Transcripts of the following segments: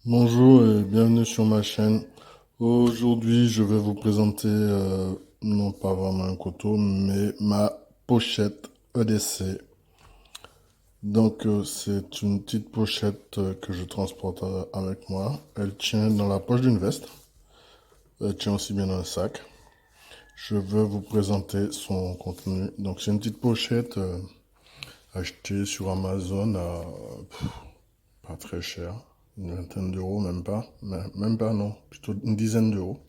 Bonjour et bienvenue sur ma chaîne. Aujourd'hui, je vais vous présenter, non pas vraiment un couteau, mais ma pochette EDC. Donc, c'est une petite pochette que je transporte avec moi. Elle tient dans la poche d'une veste. Elle tient aussi bien dans le sac. Je vais vous présenter son contenu. Donc, c'est une petite pochette achetée sur Amazon à pas très cher. Une vingtaine d'euros, même pas. Même pas, non. Plutôt une dizaine d'euros.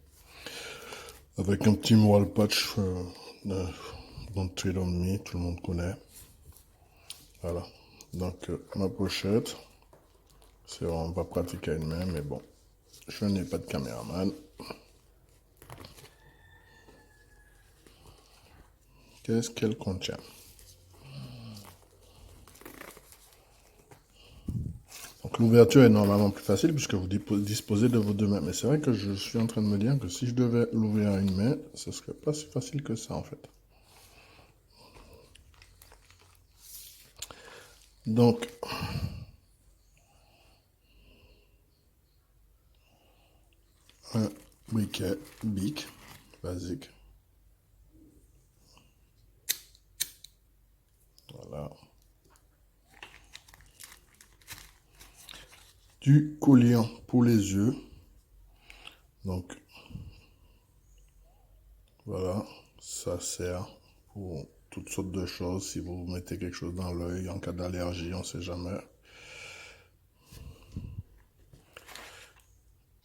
Avec un petit moral patch de Don't Treat on Me, tout le monde connaît. Voilà. Donc, ma pochette, c'est vraiment pas pratique à une main, mais bon, je n'ai pas de caméraman. Qu'est-ce qu'elle contient? Donc, l'ouverture est normalement plus facile puisque vous disposez de vos deux mains. Mais c'est vrai que je suis en train de me dire que si je devais l'ouvrir à une main, ce serait pas si facile que ça en fait. Donc, un briquet Bic, basique. Voilà. Du collier pour les yeux. Donc, voilà, ça sert pour toutes sortes de choses. Si vous mettez quelque chose dans l'œil en cas d'allergie, on ne sait jamais.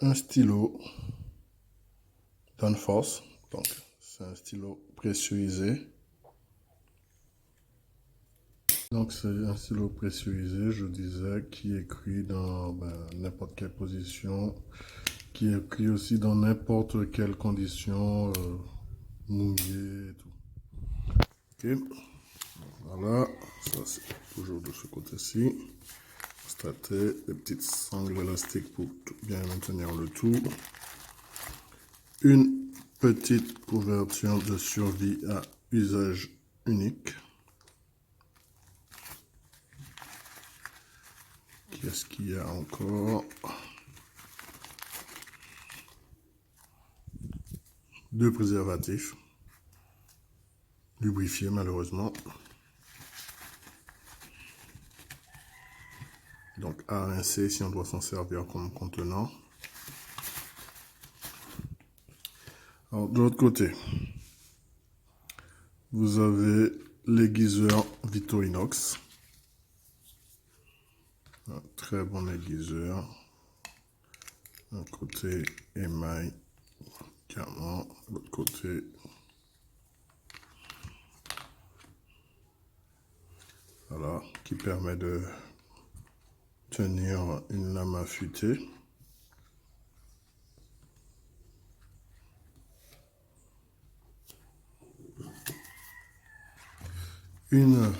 Un stylo Danfoss, donc c'est un stylo pressurisé. Donc c'est un stylo pressurisé, je disais, qui écrit dans n'importe quelle position, qui écrit aussi dans n'importe quelle condition, mouillée et tout. Ok, voilà, ça c'est toujours de ce côté-ci. Stater, des petites sangles élastiques pour bien maintenir le tout. Une petite couverture de survie à usage unique. Qu'est-ce qu'il y a encore? Deux préservatifs. Lubrifiés malheureusement. Donc à rincer si on doit s'en servir comme contenant. Alors de l'autre côté, vous avez l'aiguiseur Victorinox. Un très bon aiguiseur. Un côté émail, carrément. L'autre côté, voilà, qui permet de tenir une lame affûtée. Une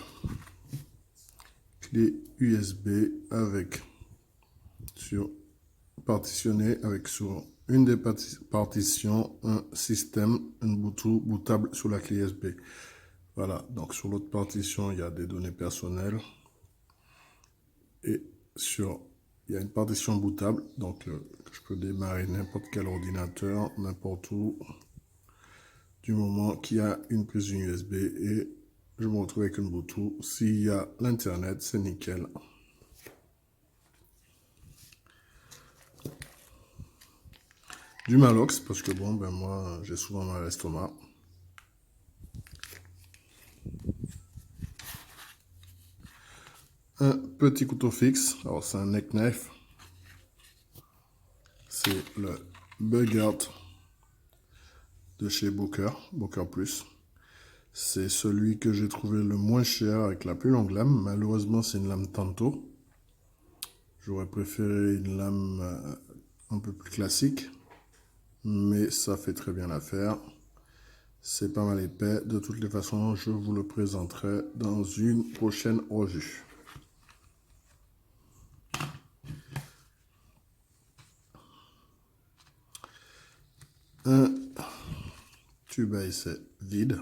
clé USB avec partitionné avec sur une des partitions un système, un Bluetooth bootable sur la clé USB. Voilà, donc sur l'autre partition, il y a des données personnelles. Et il y a une partition bootable, donc je peux démarrer n'importe quel ordinateur, n'importe où, du moment qu'il y a une prise USB et je me retrouve avec une Bluetooth. S'il y a l'internet, c'est nickel. Du Malox, parce que bon, ben moi, j'ai souvent mal à l'estomac. Un petit couteau fixe, alors c'est un neck knife. C'est le Bugart de chez Booker Plus. C'est celui que j'ai trouvé le moins cher avec la plus longue lame. Malheureusement, c'est une lame Tanto. J'aurais préféré une lame un peu plus classique, mais ça fait très bien l'affaire. C'est pas mal épais. De toutes les façons, je vous le présenterai dans une prochaine revue. Un tube à essai vide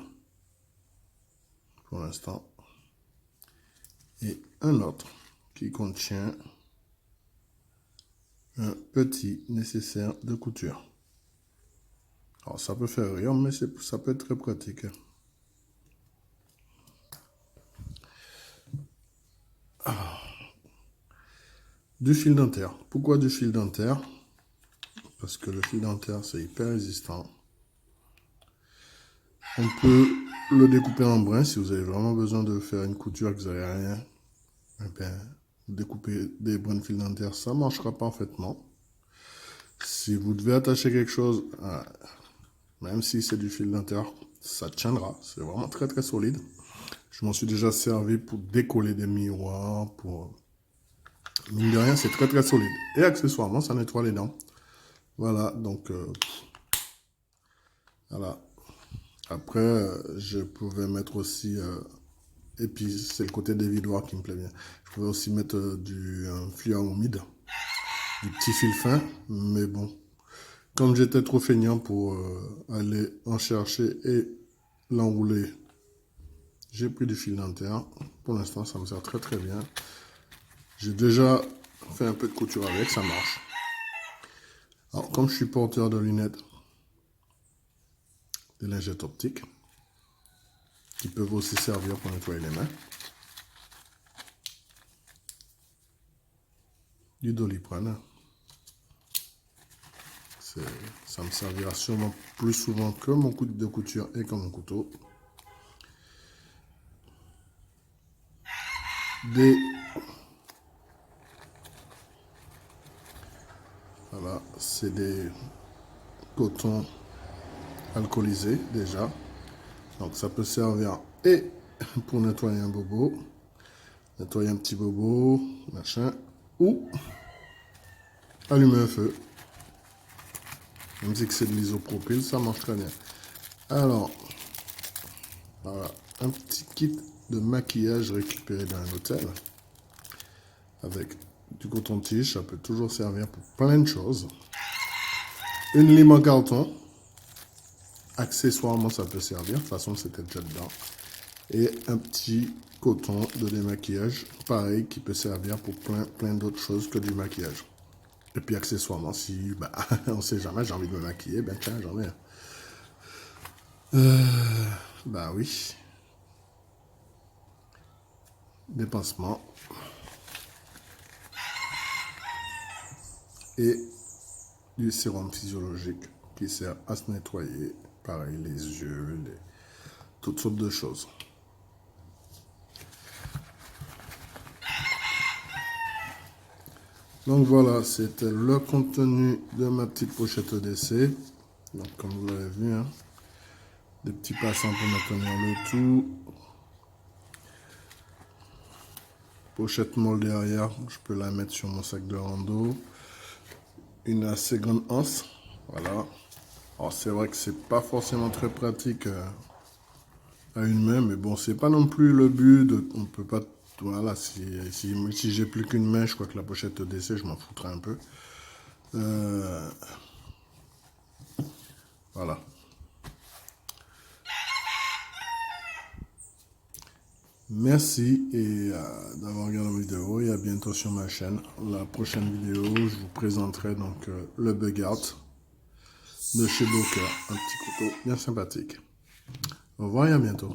pour l'instant. Et un autre qui contient un petit nécessaire de couture. Alors ça peut faire rire, mais ça peut être très pratique. Du fil dentaire. Pourquoi du fil dentaire? Parce que le fil dentaire, c'est hyper résistant. On peut le découper en brins si vous avez vraiment besoin de faire une couture et que vous n'avez rien. Eh bien, découper des brins de fil dentaire, ça marchera parfaitement. Si vous devez attacher quelque chose, même si c'est du fil dentaire, ça tiendra. C'est vraiment très très solide. Je m'en suis déjà servi pour décoller des miroirs, pour... Mine de rien, c'est très très solide. Et accessoirement, ça nettoie les dents. Voilà, donc... voilà. Après, je pouvais mettre aussi... et puis, c'est le côté des vidoirs qui me plaît bien. Je pouvais aussi mettre du fluor humide, du petit fil fin. Mais bon, comme j'étais trop feignant pour aller en chercher et l'enrouler, j'ai pris du fil dentaire. Pour l'instant, ça me sert très très bien. J'ai déjà fait un peu de couture avec, ça marche. Alors, comme je suis porteur de lunettes, des lingettes optiques, qui peuvent aussi servir pour nettoyer les mains. Du Doliprane. Ça me servira sûrement plus souvent que mon couteau de couture et que mon couteau. Voilà, c'est des cotons alcoolisés déjà. Donc ça peut servir et pour nettoyer un bobo, nettoyer un petit bobo, machin, ou allumer un feu. Même si c'est de l'isopropyl, ça marche très bien. Alors, voilà, un petit kit de maquillage récupéré d'un hôtel avec du coton-tige, ça peut toujours servir pour plein de choses. Une lime en carton, accessoirement ça peut servir, de toute façon c'était déjà dedans. Et un petit coton de démaquillage, pareil, qui peut servir pour plein d'autres choses que du maquillage. Et puis accessoirement, si on sait jamais, j'ai envie de me maquiller, ben tiens, j'en ai un. Bah oui. Des pansements. Et du sérum physiologique qui sert à se nettoyer, pareil, les yeux, toutes sortes de choses. Donc voilà, c'était le contenu de ma petite pochette d'essai. Donc comme vous l'avez vu, hein, des petits passants pour maintenir le tout. Pochette molle derrière, je peux la mettre sur mon sac de rando. Une assez grande anse, voilà. Alors c'est vrai que c'est pas forcément très pratique à une main, mais bon, c'est pas non plus le but. On peut pas, voilà, si j'ai plus qu'une main, je crois que la pochette d'essai, je m'en foutrais un peu. Voilà. Merci d'avoir regardé la vidéo et à bientôt sur ma chaîne. La prochaine vidéo, je vous présenterai donc le bug out de chez Docker, un petit couteau bien sympathique. Au revoir et à bientôt.